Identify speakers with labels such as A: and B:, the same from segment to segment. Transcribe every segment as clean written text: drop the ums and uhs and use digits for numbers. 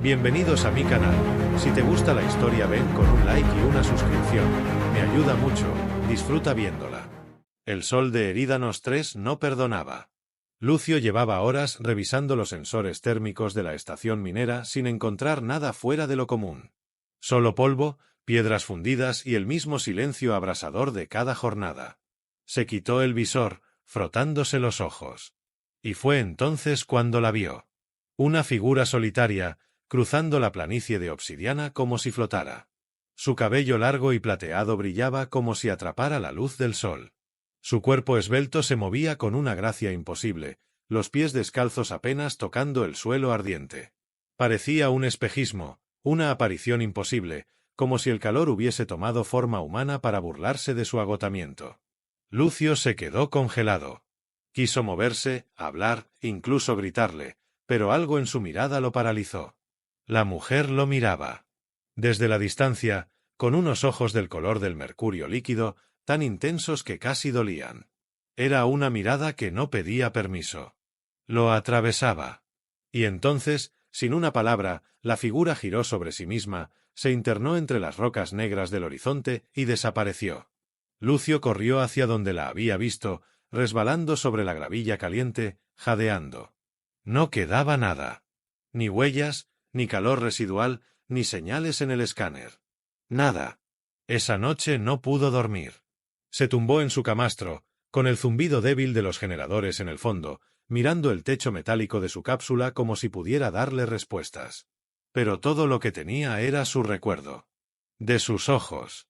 A: Bienvenidos a mi canal. Si te gusta la historia ven con un like y una suscripción. Me ayuda mucho, disfruta viéndola. El sol de Erídanos 3 no perdonaba. Lucio llevaba horas revisando los sensores térmicos de la estación minera sin encontrar nada fuera de lo común. Solo polvo, piedras fundidas y el mismo silencio abrasador de cada jornada. Se quitó el visor, frotándose los ojos. Y fue entonces cuando la vio. Una figura solitaria, cruzando la planicie de obsidiana como si flotara. Su cabello largo y plateado brillaba como si atrapara la luz del sol. Su cuerpo esbelto se movía con una gracia imposible, los pies descalzos apenas tocando el suelo ardiente. Parecía un espejismo, una aparición imposible, como si el calor hubiese tomado forma humana para burlarse de su agotamiento. Lucio se quedó congelado. Quiso moverse, hablar, incluso gritarle, pero algo en su mirada lo paralizó. La mujer lo miraba. Desde la distancia, con unos ojos del color del mercurio líquido, tan intensos que casi dolían. Era una mirada que no pedía permiso. Lo atravesaba. Y entonces, sin una palabra, la figura giró sobre sí misma, se internó entre las rocas negras del horizonte y desapareció. Lucio corrió hacia donde la había visto, resbalando sobre la gravilla caliente, jadeando. No quedaba nada. Ni huellas, ni calor residual, ni señales en el escáner. Nada. Esa noche no pudo dormir. Se tumbó en su camastro, con el zumbido débil de los generadores en el fondo, mirando el techo metálico de su cápsula como si pudiera darle respuestas. Pero todo lo que tenía era su recuerdo. De sus ojos.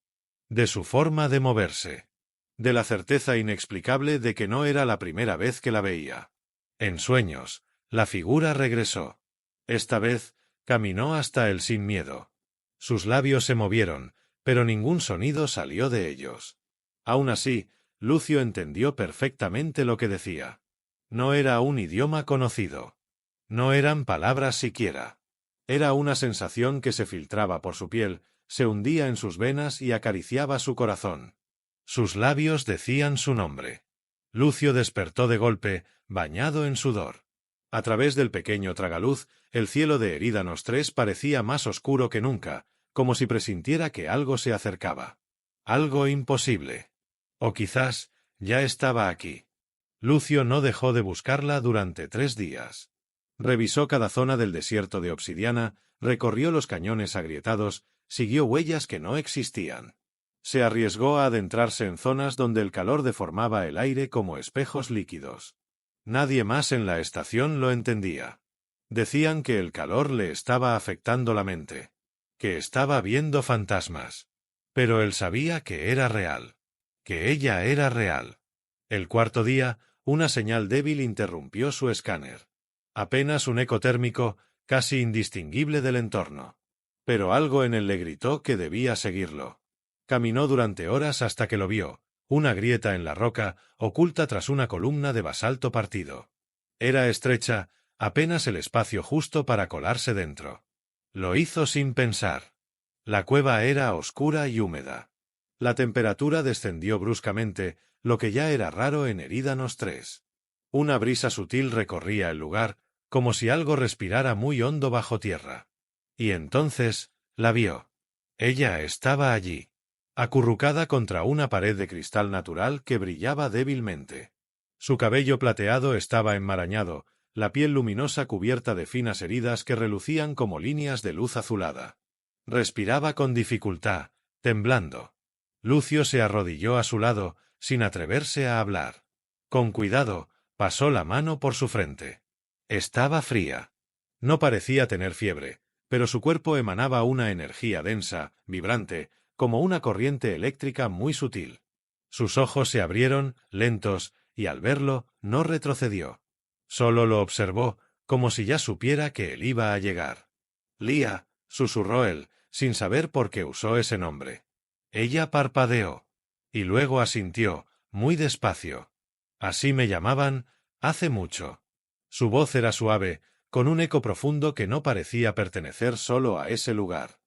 A: De su forma de moverse. De la certeza inexplicable de que no era la primera vez que la veía. En sueños, la figura regresó. Esta vez, caminó hasta él sin miedo. Sus labios se movieron, pero ningún sonido salió de ellos. Aún así, Lucio entendió perfectamente lo que decía. No era un idioma conocido. No eran palabras siquiera. Era una sensación que se filtraba por su piel, se hundía en sus venas y acariciaba su corazón. Sus labios decían su nombre. Lucio despertó de golpe, bañado en sudor. A través del pequeño tragaluz, el cielo de Erídanos 3 parecía más oscuro que nunca, como si presintiera que algo se acercaba. Algo imposible. O quizás, ya estaba aquí. Lucio no dejó de buscarla durante 3 días. Revisó cada zona del desierto de obsidiana, recorrió los cañones agrietados, siguió huellas que no existían. Se arriesgó a adentrarse en zonas donde el calor deformaba el aire como espejos líquidos. Nadie más en la estación lo entendía. Decían que el calor le estaba afectando la mente, que estaba viendo fantasmas. Pero él sabía que era real, que ella era real. El cuarto día, una señal débil interrumpió su escáner. Apenas un eco térmico, casi indistinguible del entorno. Pero algo en él le gritó que debía seguirlo. Caminó durante horas hasta que lo vio, una grieta en la roca, oculta tras una columna de basalto partido. Era estrecha, apenas el espacio justo para colarse dentro. Lo hizo sin pensar. La cueva era oscura y húmeda. La temperatura descendió bruscamente, lo que ya era raro en Erídanos 3. Una brisa sutil recorría el lugar, como si algo respirara muy hondo bajo tierra. Y entonces, la vio. Ella estaba allí, acurrucada contra una pared de cristal natural que brillaba débilmente. Su cabello plateado estaba enmarañado, la piel luminosa cubierta de finas heridas que relucían como líneas de luz azulada. Respiraba con dificultad, temblando. Lucio se arrodilló a su lado, sin atreverse a hablar. Con cuidado, pasó la mano por su frente. Estaba fría. No parecía tener fiebre, pero su cuerpo emanaba una energía densa, vibrante, como una corriente eléctrica muy sutil. Sus ojos se abrieron, lentos, y al verlo, no retrocedió. Solo lo observó, como si ya supiera que él iba a llegar. «Lía», susurró él, sin saber por qué usó ese nombre. Ella parpadeó. Y luego asintió, muy despacio. «Así me llamaban, hace mucho». Su voz era suave, con un eco profundo que no parecía pertenecer solo a ese lugar.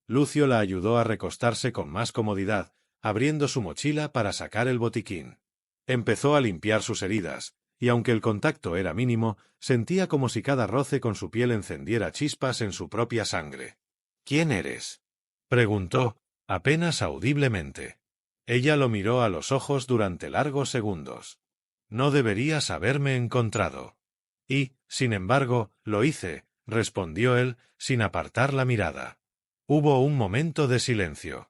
A: Lucio la ayudó a recostarse con más comodidad, abriendo su mochila para sacar el botiquín. Empezó a limpiar sus heridas, y aunque el contacto era mínimo, sentía como si cada roce con su piel encendiera chispas en su propia sangre. —¿Quién eres? —preguntó, apenas audiblemente. Ella lo miró a los ojos durante largos segundos. —No deberías haberme encontrado. Y, sin embargo, lo hice —respondió él, sin apartar la mirada. Hubo un momento de silencio.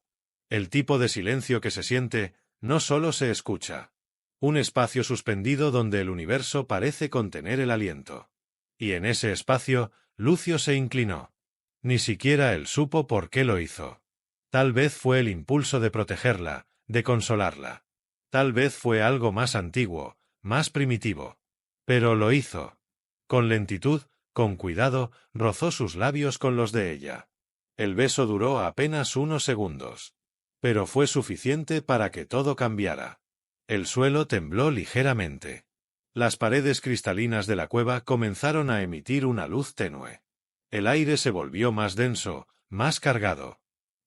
A: El tipo de silencio que se siente, no solo se escucha. Un espacio suspendido donde el universo parece contener el aliento. Y en ese espacio, Lucio se inclinó. Ni siquiera él supo por qué lo hizo. Tal vez fue el impulso de protegerla, de consolarla. Tal vez fue algo más antiguo, más primitivo. Pero lo hizo. Con lentitud, con cuidado, rozó sus labios con los de ella. El beso duró apenas unos segundos. Pero fue suficiente para que todo cambiara. El suelo tembló ligeramente. Las paredes cristalinas de la cueva comenzaron a emitir una luz tenue. El aire se volvió más denso, más cargado.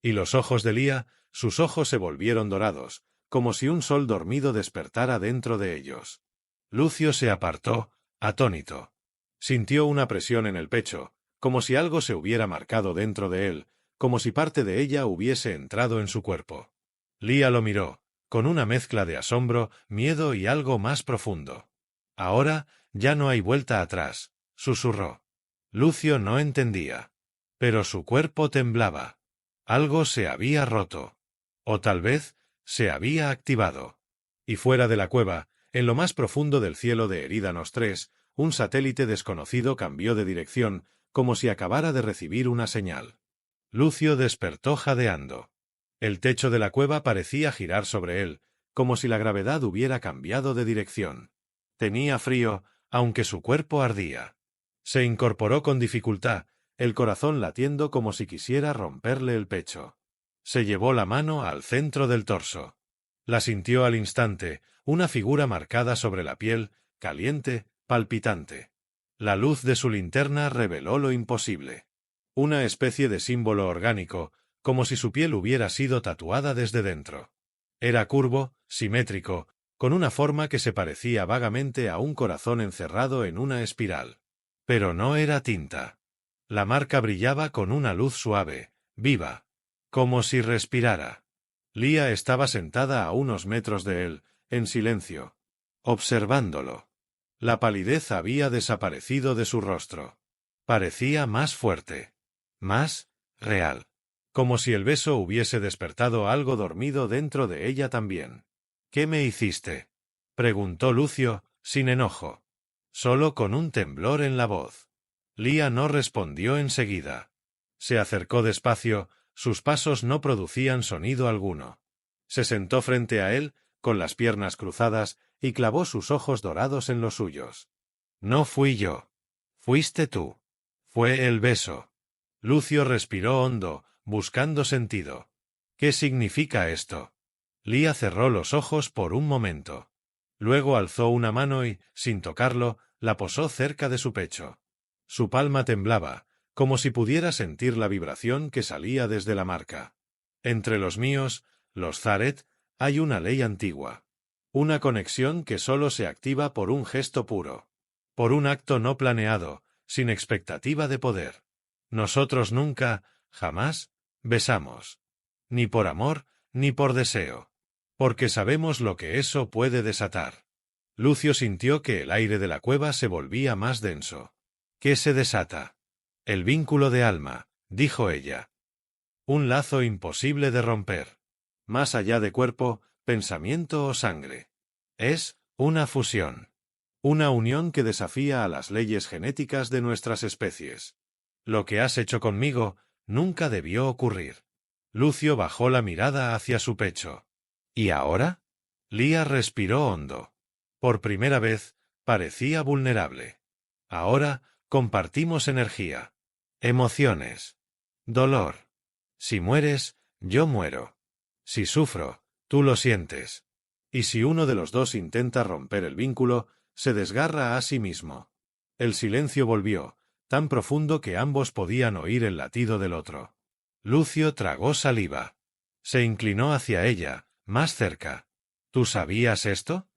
A: Y los ojos de Lía, sus ojos se volvieron dorados, como si un sol dormido despertara dentro de ellos. Lucio se apartó, atónito. Sintió una presión en el pecho, como si algo se hubiera marcado dentro de él, como si parte de ella hubiese entrado en su cuerpo. Lía lo miró, con una mezcla de asombro, miedo y algo más profundo. Ahora, ya no hay vuelta atrás, susurró. Lucio no entendía. Pero su cuerpo temblaba. Algo se había roto. O tal vez, se había activado. Y fuera de la cueva, en lo más profundo del cielo de Erídanos 3, un satélite desconocido cambió de dirección, como si acabara de recibir una señal. Lucio despertó jadeando. El techo de la cueva parecía girar sobre él, como si la gravedad hubiera cambiado de dirección. Tenía frío, aunque su cuerpo ardía. Se incorporó con dificultad, el corazón latiendo como si quisiera romperle el pecho. Se llevó la mano al centro del torso. La sintió al instante, una figura marcada sobre la piel, caliente, palpitante. La luz de su linterna reveló lo imposible. Una especie de símbolo orgánico, como si su piel hubiera sido tatuada desde dentro. Era curvo, simétrico, con una forma que se parecía vagamente a un corazón encerrado en una espiral. Pero no era tinta. La marca brillaba con una luz suave, viva, como si respirara. Lía estaba sentada a unos metros de él, en silencio, observándolo. La palidez había desaparecido de su rostro. Parecía más fuerte, más real. Como si el beso hubiese despertado algo dormido dentro de ella también. —¿Qué me hiciste? —preguntó Lucio, sin enojo. Solo con un temblor en la voz. Lía no respondió enseguida. Se acercó despacio, sus pasos no producían sonido alguno. Se sentó frente a él, con las piernas cruzadas, y clavó sus ojos dorados en los suyos. —No fui yo. Fuiste tú. Fue el beso. Lucio respiró hondo, buscando sentido. —¿Qué significa esto? Lía cerró los ojos por un momento. Luego alzó una mano y, sin tocarlo, la posó cerca de su pecho. Su palma temblaba, como si pudiera sentir la vibración que salía desde la marca. Entre los míos, los Zaret, hay una ley antigua. Una conexión que solo se activa por un gesto puro. Por un acto no planeado, sin expectativa de poder. Nosotros nunca, jamás, besamos. Ni por amor, ni por deseo. Porque sabemos lo que eso puede desatar. Lucio sintió que el aire de la cueva se volvía más denso. ¿Qué se desata? El vínculo de alma, dijo ella. Un lazo imposible de romper. Más allá de cuerpo, pensamiento o sangre. Es una fusión. Una unión que desafía a las leyes genéticas de nuestras especies. Lo que has hecho conmigo nunca debió ocurrir. Lucio bajó la mirada hacia su pecho. ¿Y ahora? Lía respiró hondo. Por primera vez, parecía vulnerable. Ahora, compartimos energía. Emociones. Dolor. Si mueres, yo muero. Si sufro, tú lo sientes. Y si uno de los dos intenta romper el vínculo, se desgarra a sí mismo. El silencio volvió, tan profundo que ambos podían oír el latido del otro. Lucio tragó saliva. Se inclinó hacia ella, más cerca. ¿Tú sabías esto?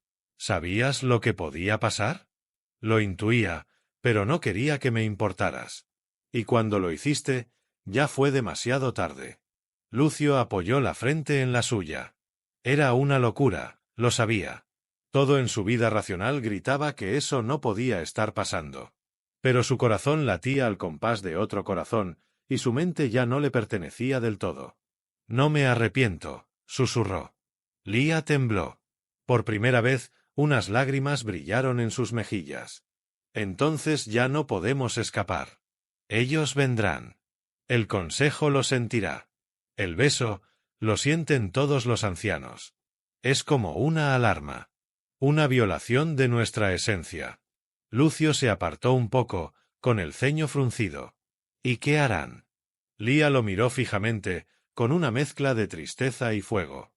A: ¿Sabías lo que podía pasar? Lo intuía, pero no quería que me importaras. Y cuando lo hiciste, ya fue demasiado tarde. Lucio apoyó la frente en la suya. Era una locura, lo sabía. Todo en su vida racional gritaba que eso no podía estar pasando. Pero su corazón latía al compás de otro corazón, y su mente ya no le pertenecía del todo. No me arrepiento, susurró. Lia tembló. Por primera vez, unas lágrimas brillaron en sus mejillas. Entonces ya no podemos escapar. Ellos vendrán. El consejo lo sentirá. El beso, lo sienten todos los ancianos. Es como una alarma. Una violación de nuestra esencia. Lucio se apartó un poco, con el ceño fruncido. ¿Y qué harán? Lia lo miró fijamente, con una mezcla de tristeza y fuego.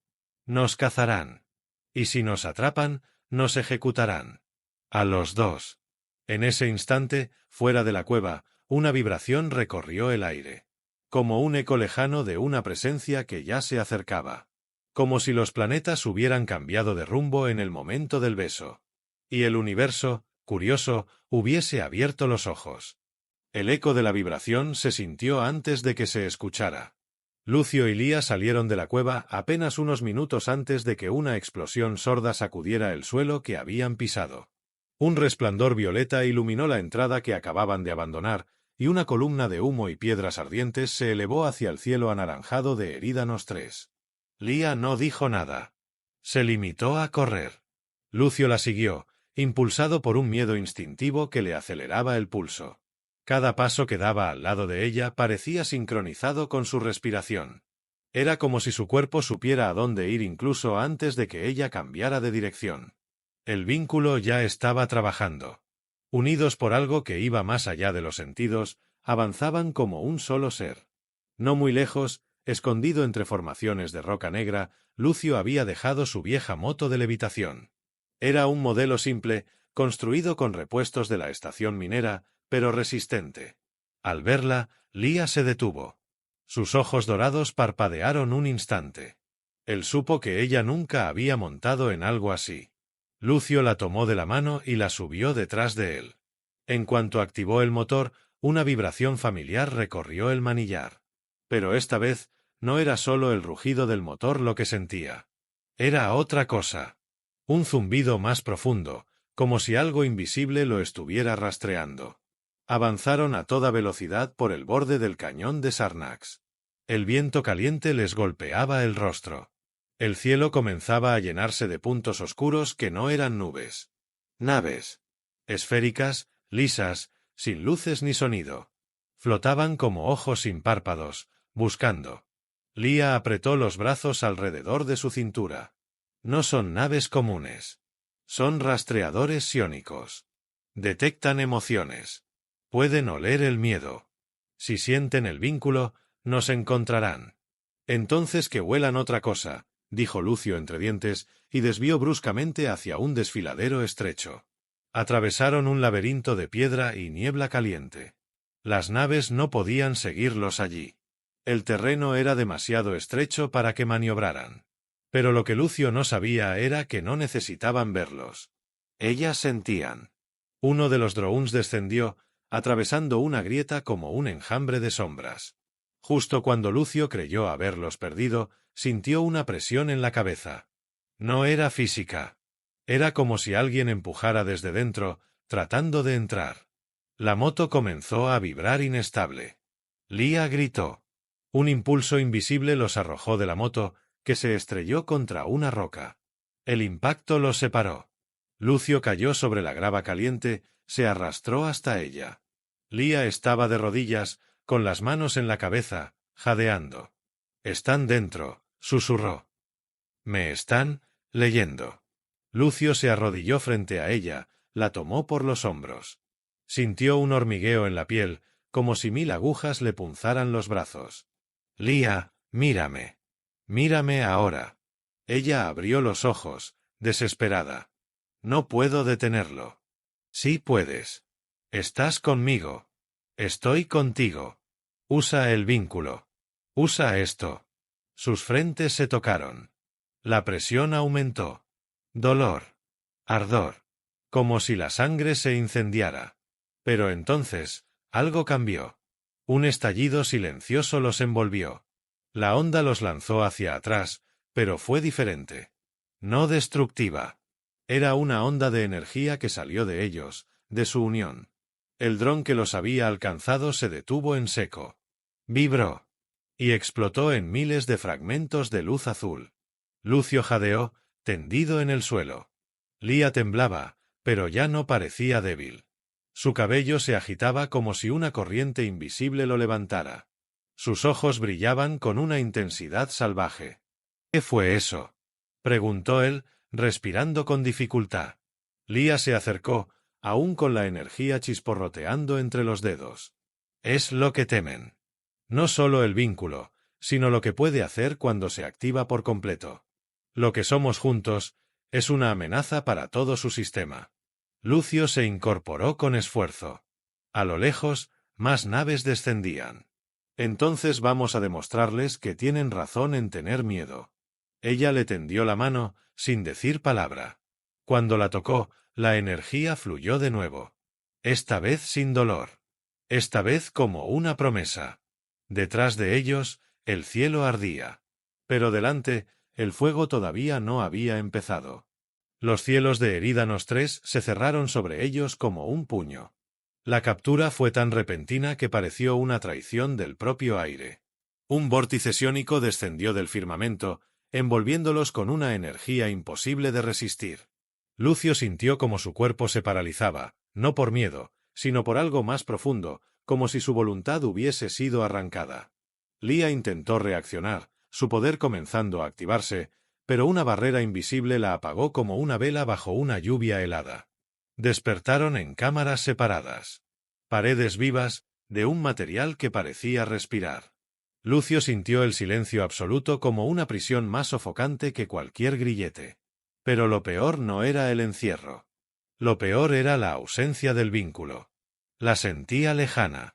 A: Nos cazarán. Y si nos atrapan, nos ejecutarán. A los dos. En ese instante, fuera de la cueva, una vibración recorrió el aire. Como un eco lejano de una presencia que ya se acercaba. Como si los planetas hubieran cambiado de rumbo en el momento del beso. Y el universo, curioso, hubiese abierto los ojos. El eco de la vibración se sintió antes de que se escuchara. Lucio y Lia salieron de la cueva apenas unos minutos antes de que una explosión sorda sacudiera el suelo que habían pisado. Un resplandor violeta iluminó la entrada que acababan de abandonar, y una columna de humo y piedras ardientes se elevó hacia el cielo anaranjado de Erídanos 3. Lia no dijo nada. Se limitó a correr. Lucio la siguió, impulsado por un miedo instintivo que le aceleraba el pulso. Cada paso que daba al lado de ella parecía sincronizado con su respiración. Era como si su cuerpo supiera a dónde ir incluso antes de que ella cambiara de dirección. El vínculo ya estaba trabajando. Unidos por algo que iba más allá de los sentidos, avanzaban como un solo ser. No muy lejos, escondido entre formaciones de roca negra, Lucio había dejado su vieja moto de levitación. Era un modelo simple, construido con repuestos de la estación minera, pero resistente. Al verla, Lia se detuvo. Sus ojos dorados parpadearon un instante. Él supo que ella nunca había montado en algo así. Lucio la tomó de la mano y la subió detrás de él. En cuanto activó el motor, una vibración familiar recorrió el manillar. Pero esta vez, no era solo el rugido del motor lo que sentía. Era otra cosa. Un zumbido más profundo, como si algo invisible lo estuviera rastreando. Avanzaron a toda velocidad por el borde del cañón de Sarnax. El viento caliente les golpeaba el rostro. El cielo comenzaba a llenarse de puntos oscuros que no eran nubes. Naves. Esféricas, lisas, sin luces ni sonido. Flotaban como ojos sin párpados, buscando. Lia apretó los brazos alrededor de su cintura. No son naves comunes. Son rastreadores psiónicos. Detectan emociones. Pueden oler el miedo. Si sienten el vínculo, nos encontrarán. Entonces que huelan otra cosa, dijo Lucio entre dientes, y desvió bruscamente hacia un desfiladero estrecho. Atravesaron un laberinto de piedra y niebla caliente. Las naves no podían seguirlos allí. El terreno era demasiado estrecho para que maniobraran. Pero lo que Lucio no sabía era que no necesitaban verlos. Ellas sentían. Uno de los drones descendió, atravesando una grieta como un enjambre de sombras. Justo cuando Lucio creyó haberlos perdido, sintió una presión en la cabeza. No era física. Era como si alguien empujara desde dentro, tratando de entrar. La moto comenzó a vibrar inestable. Lia gritó. Un impulso invisible los arrojó de la moto, que se estrelló contra una roca. El impacto los separó. Lucio cayó sobre la grava caliente, se arrastró hasta ella. Lia estaba de rodillas, con las manos en la cabeza, jadeando. «Están dentro», susurró. «Me están leyendo». Lucio se arrodilló frente a ella, la tomó por los hombros. Sintió un hormigueo en la piel, como si 1000 agujas le punzaran los brazos. «Lia, mírame. Mírame ahora». Ella abrió los ojos, desesperada. «No puedo detenerlo». «Sí puedes. Estás conmigo. Estoy contigo. Usa el vínculo. Usa esto». Sus frentes se tocaron. La presión aumentó. Dolor. Ardor. Como si la sangre se incendiara. Pero entonces, algo cambió. Un estallido silencioso los envolvió. La onda los lanzó hacia atrás, pero fue diferente. No destructiva. Era una onda de energía que salió de ellos, de su unión. El dron que los había alcanzado se detuvo en seco. Vibró. Y explotó en miles de fragmentos de luz azul. Lucio jadeó, tendido en el suelo. Lía temblaba, pero ya no parecía débil. Su cabello se agitaba como si una corriente invisible lo levantara. Sus ojos brillaban con una intensidad salvaje. ¿Qué fue eso?, preguntó él, respirando con dificultad. Lía se acercó, aún con la energía chisporroteando entre los dedos. Es lo que temen. No solo el vínculo, sino lo que puede hacer cuando se activa por completo. Lo que somos juntos es una amenaza para todo su sistema. Lucio se incorporó con esfuerzo. A lo lejos, más naves descendían. Entonces vamos a demostrarles que tienen razón en tener miedo. Ella le tendió la mano, sin decir palabra. Cuando la tocó, la energía fluyó de nuevo. Esta vez sin dolor. Esta vez como una promesa. Detrás de ellos, el cielo ardía. Pero delante, el fuego todavía no había empezado. Los cielos de Erídanos 3 se cerraron sobre ellos como un puño. La captura fue tan repentina que pareció una traición del propio aire. Un vórtice psiónico descendió del firmamento, envolviéndolos con una energía imposible de resistir. Lucio sintió como su cuerpo se paralizaba, no por miedo, sino por algo más profundo, como si su voluntad hubiese sido arrancada. Lía intentó reaccionar, su poder comenzando a activarse, pero una barrera invisible la apagó como una vela bajo una lluvia helada. Despertaron en cámaras separadas. Paredes vivas, de un material que parecía respirar. Lucio sintió el silencio absoluto como una prisión más sofocante que cualquier grillete. Pero lo peor no era el encierro. Lo peor era la ausencia del vínculo. La sentía lejana.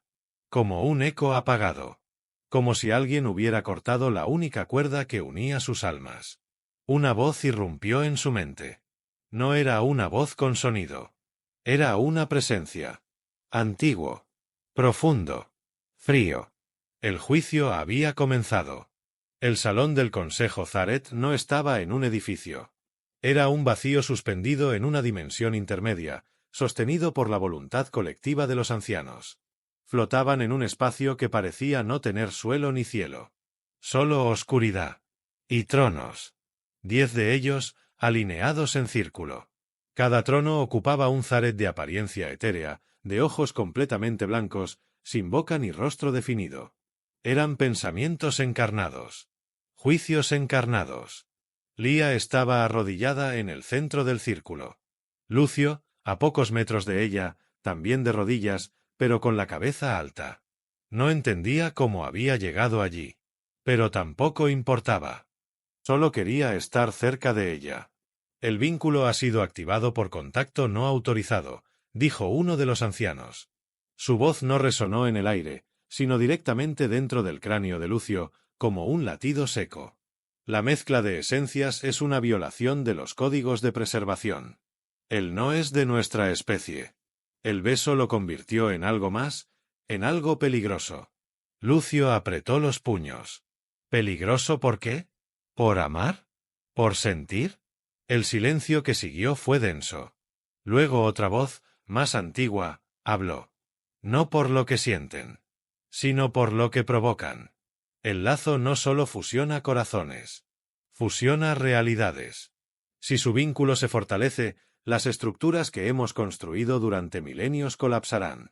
A: Como un eco apagado. Como si alguien hubiera cortado la única cuerda que unía sus almas. Una voz irrumpió en su mente. No era una voz con sonido. Era una presencia. Antiguo. Profundo. Frío. El juicio había comenzado. El salón del Consejo Zaret no estaba en un edificio. Era un vacío suspendido en una dimensión intermedia, sostenido por la voluntad colectiva de los ancianos. Flotaban en un espacio que parecía no tener suelo ni cielo. Solo oscuridad. Y tronos. 10 de ellos, alineados en círculo. Cada trono ocupaba un Zaret de apariencia etérea, de ojos completamente blancos, sin boca ni rostro definido. Eran pensamientos encarnados. Juicios encarnados. Lía estaba arrodillada en el centro del círculo. Lucio, a pocos metros de ella, también de rodillas, pero con la cabeza alta. No entendía cómo había llegado allí. Pero tampoco importaba. Solo quería estar cerca de ella. El vínculo ha sido activado por contacto no autorizado, dijo uno de los ancianos. Su voz no resonó en el aire, sino directamente dentro del cráneo de Lucio, como un latido seco. La mezcla de esencias es una violación de los códigos de preservación. Él no es de nuestra especie. El beso lo convirtió en algo más, en algo peligroso. Lucio apretó los puños. ¿Peligroso por qué? ¿Por amar? ¿Por sentir? El silencio que siguió fue denso. Luego otra voz, más antigua, habló. No por lo que sienten, sino por lo que provocan. El lazo no solo fusiona corazones, fusiona realidades. Si su vínculo se fortalece, las estructuras que hemos construido durante milenios colapsarán.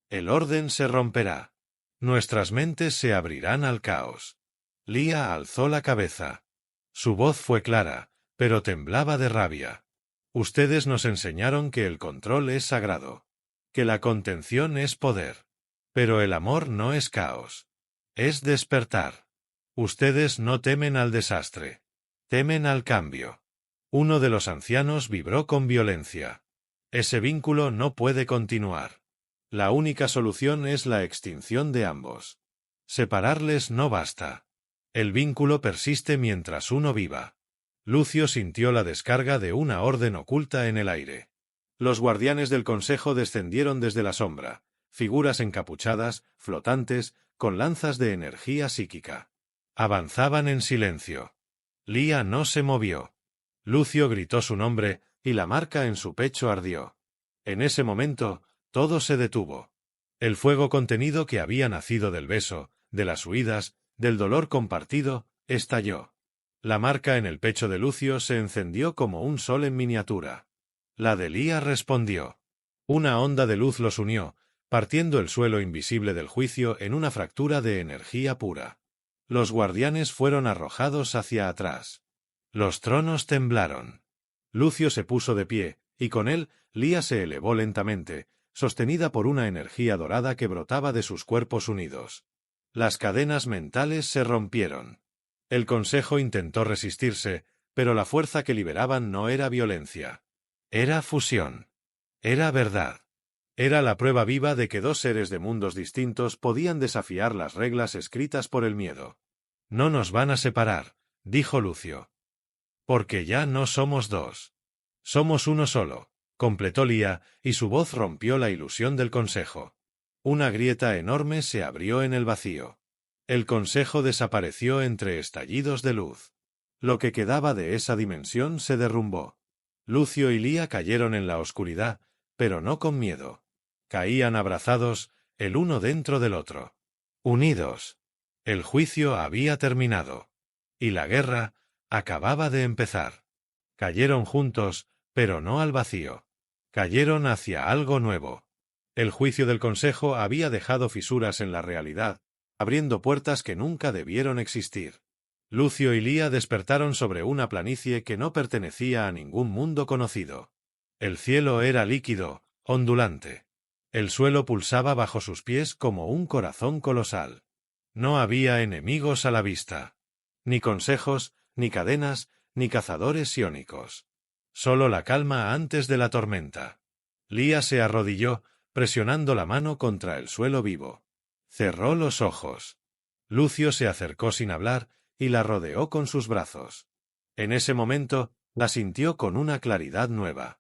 A: El orden se romperá. Nuestras mentes se abrirán al caos. Lía alzó la cabeza. Su voz fue clara, pero temblaba de rabia. Ustedes nos enseñaron que el control es sagrado, que la contención es poder. Pero el amor no es caos. Es despertar. Ustedes no temen al desastre. Temen al cambio. Uno de los ancianos vibró con violencia. Ese vínculo no puede continuar. La única solución es la extinción de ambos. Separarles no basta. El vínculo persiste mientras uno viva. Lucio sintió la descarga de una orden oculta en el aire. Los guardianes del consejo descendieron desde la sombra, figuras encapuchadas, flotantes, con lanzas de energía psíquica. Avanzaban en silencio. Lía no se movió. Lucio gritó su nombre, y la marca en su pecho ardió. En ese momento, todo se detuvo. El fuego contenido que había nacido del beso, de las huidas, del dolor compartido, estalló. La marca en el pecho de Lucio se encendió como un sol en miniatura. La de Lía respondió. Una onda de luz los unió, partiendo el suelo invisible del juicio en una fractura de energía pura. Los guardianes fueron arrojados hacia atrás. Los tronos temblaron. Lucio se puso de pie, y con él, Lía se elevó lentamente, sostenida por una energía dorada que brotaba de sus cuerpos unidos. Las cadenas mentales se rompieron. El consejo intentó resistirse, pero la fuerza que liberaban no era violencia. Era fusión. Era verdad. Era la prueba viva de que dos seres de mundos distintos podían desafiar las reglas escritas por el miedo. No nos van a separar, dijo Lucio. Porque ya no somos dos. Somos uno solo, completó Lía, y su voz rompió la ilusión del consejo. Una grieta enorme se abrió en el vacío. El consejo desapareció entre estallidos de luz. Lo que quedaba de esa dimensión se derrumbó. Lucio y Lía cayeron en la oscuridad, pero no con miedo. Caían abrazados, el uno dentro del otro. Unidos. El juicio había terminado. Y la guerra acababa de empezar. Cayeron juntos, pero no al vacío. Cayeron hacia algo nuevo. El juicio del consejo había dejado fisuras en la realidad, abriendo puertas que nunca debieron existir. Lucio y Lía despertaron sobre una planicie que no pertenecía a ningún mundo conocido. El cielo era líquido, ondulante. El suelo pulsaba bajo sus pies como un corazón colosal. No había enemigos a la vista. Ni consejos, ni cadenas, ni cazadores psiónicos. Solo la calma antes de la tormenta. Lía se arrodilló, presionando la mano contra el suelo vivo. Cerró los ojos. Lucio se acercó sin hablar y la rodeó con sus brazos. En ese momento, la sintió con una claridad nueva.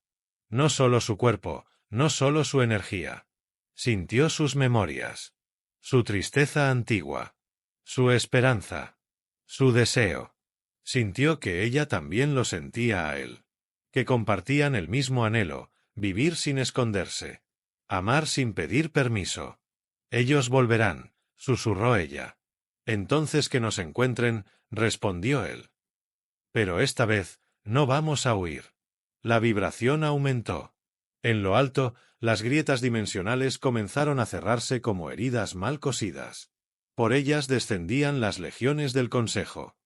A: No solo su cuerpo, no solo su energía. Sintió sus memorias. Su tristeza antigua. Su esperanza. Su deseo. Sintió que ella también lo sentía a él. Que compartían el mismo anhelo, vivir sin esconderse. Amar sin pedir permiso. Ellos volverán, susurró ella. Entonces que nos encuentren, respondió él. Pero esta vez, no vamos a huir. La vibración aumentó. En lo alto, las grietas dimensionales comenzaron a cerrarse como heridas mal cosidas. Por ellas descendían las legiones del consejo.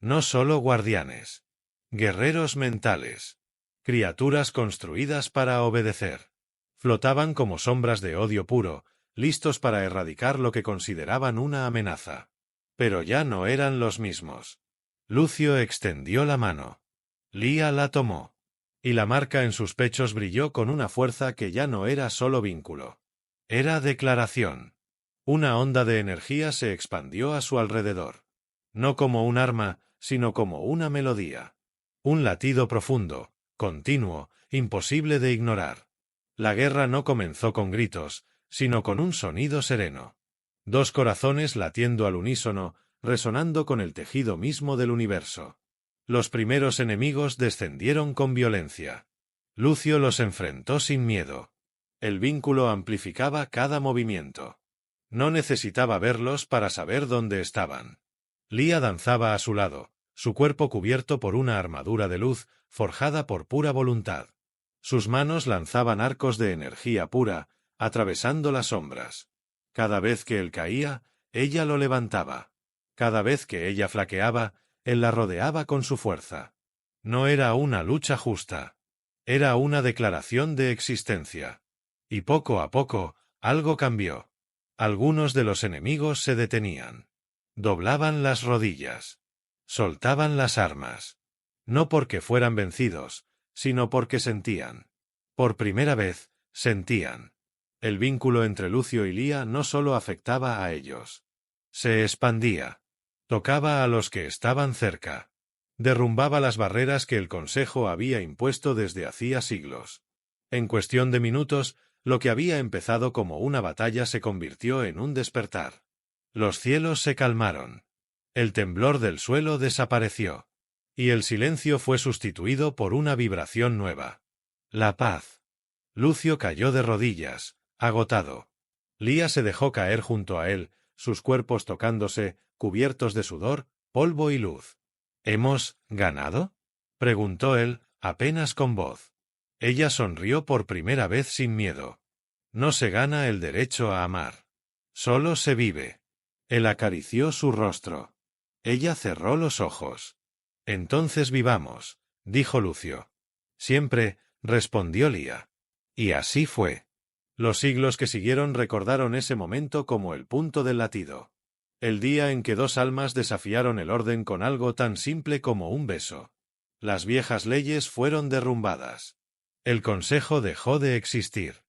A: No solo guardianes. Guerreros mentales. Criaturas construidas para obedecer. Flotaban como sombras de odio puro, listos para erradicar lo que consideraban una amenaza. Pero ya no eran los mismos. Lucio extendió la mano. Lía la tomó. Y la marca en sus pechos brilló con una fuerza que ya no era solo vínculo. Era declaración. Una onda de energía se expandió a su alrededor. No como un arma, sino como una melodía. Un latido profundo, continuo, imposible de ignorar. La guerra no comenzó con gritos, sino con un sonido sereno. Dos corazones latiendo al unísono, resonando con el tejido mismo del universo. Los primeros enemigos descendieron con violencia. Lucio los enfrentó sin miedo. El vínculo amplificaba cada movimiento. No necesitaba verlos para saber dónde estaban. Lía danzaba a su lado, su cuerpo cubierto por una armadura de luz forjada por pura voluntad. Sus manos lanzaban arcos de energía pura, atravesando las sombras. Cada vez que él caía, ella lo levantaba. Cada vez que ella flaqueaba, él la rodeaba con su fuerza. No era una lucha justa. Era una declaración de existencia. Y poco a poco, algo cambió. Algunos de los enemigos se detenían. Doblaban las rodillas. Soltaban las armas. No porque fueran vencidos, sino porque sentían. Por primera vez, sentían. El vínculo entre Lucio y Lía no solo afectaba a ellos. Se expandía. Tocaba a los que estaban cerca. Derrumbaba las barreras que el Consejo había impuesto desde hacía siglos. En cuestión de minutos, lo que había empezado como una batalla se convirtió en un despertar. Los cielos se calmaron. El temblor del suelo desapareció. Y el silencio fue sustituido por una vibración nueva. La paz. Lucio cayó de rodillas, agotado. Lía se dejó caer junto a él, sus cuerpos tocándose, cubiertos de sudor, polvo y luz. ¿Hemos ganado?, preguntó él, apenas con voz. Ella sonrió por primera vez sin miedo. No se gana el derecho a amar. Solo se vive. Él acarició su rostro. Ella cerró los ojos. Entonces vivamos, dijo Lucio. Siempre, respondió Lía. Y así fue. Los siglos que siguieron recordaron ese momento como el punto del latido. El día en que dos almas desafiaron el orden con algo tan simple como un beso. Las viejas leyes fueron derrumbadas. El Consejo dejó de existir.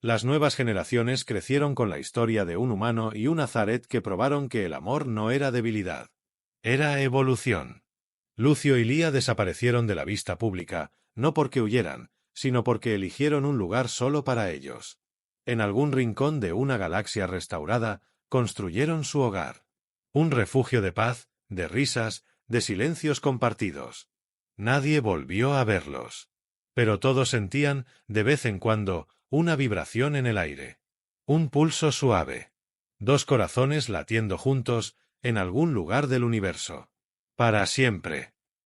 A: Las nuevas generaciones crecieron con la historia de un humano y un Azaret que probaron que el amor no era debilidad. Era evolución. Lucio y Lía desaparecieron de la vista pública, no porque huyeran, sino porque eligieron un lugar solo para ellos. En algún rincón de una galaxia restaurada, construyeron su hogar. Un refugio de paz, de risas, de silencios compartidos. Nadie volvió a verlos. Pero todos sentían, de vez en cuando, una vibración en el aire. Un pulso suave. Dos corazones latiendo juntos, en algún lugar del universo. Para siempre.